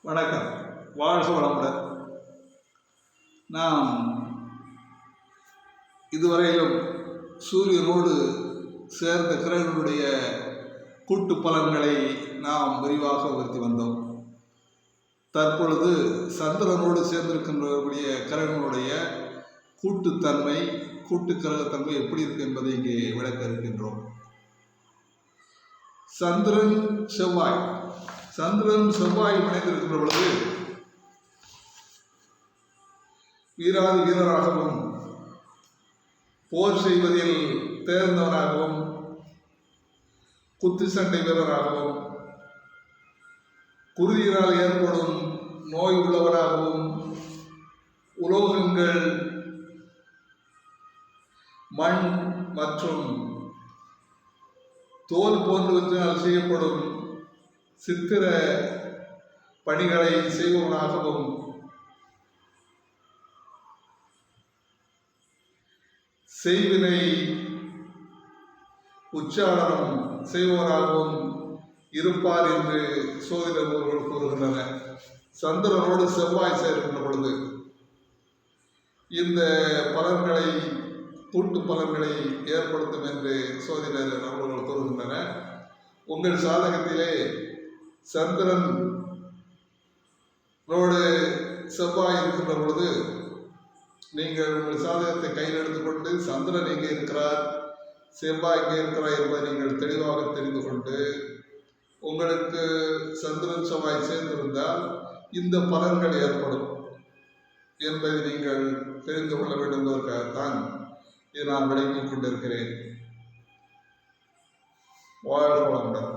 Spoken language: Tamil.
வணக்கம். வாழ்க வளமுடன். நாம் இதுவரையிலும் சூரியனோடு சேர்ந்த கிரகங்களுடைய கூட்டு பலன்களை நாம் விரிவாக விவரித்து வந்தோம். தற்பொழுது சந்திரனோடு சேர்ந்திருக்கின்றவர்களுடைய கிரகங்களுடைய கூட்டுத்தன்மை, கூட்டு கிரகத்தன்மை எப்படி இருக்கு என்பதை இங்கே விளக்க இருக்கின்றோம். சந்திரன் செவ்வாய் இணைந்திருக்கின்ற பொழுது வீராதி வீரராகவும் போர் செய்வதில் தேர்ந்தவராகவும் குத்து சண்டை வீரராகவும் குருதியினால் ஏற்படும் நோய் உள்ளவராகவும் உலோகங்கள், மண் மற்றும் தோல் போன்றவற்றால் செய்யப்படும் சித்திர பணிகளை செய்பவனாகவும் செய்வினை உச்சாரணம் செய்பவராகவும் இருப்பார் என்று சோதிடர்கள் கூறுகின்றனர். சந்திரனோடு செவ்வாய் சேர்க்கின்ற பொழுது இந்த பலன்களை, கூட்டு பலன்களை ஏற்படுத்தும் என்று சோதிடர் அவர்கள் கூறுகின்றனர். உங்கள் சாதகத்திலே சந்திரனோடு செவ்வாய் இருக்கின்ற பொழுது நீங்கள் உங்கள் சாதகத்தை கையில் எடுத்துக்கொண்டு சந்திரன் எங்கே இருக்கிறார், செவ்வாய் எங்கே இருக்கிறார் என்பதை நீங்கள் தெளிவாக தெரிந்து கொண்டு, உங்களுக்கு சந்திரன் செவ்வாய் சேர்ந்திருந்தால் இந்த பலன்கள் ஏற்படும் என்பதை நீங்கள் தெரிந்து கொள்ள வேண்டும் என்பதற்காகத்தான் இதை நான் விளக்கிக் கொண்டிருக்கிறேன். வாழ்க வளமுடன்.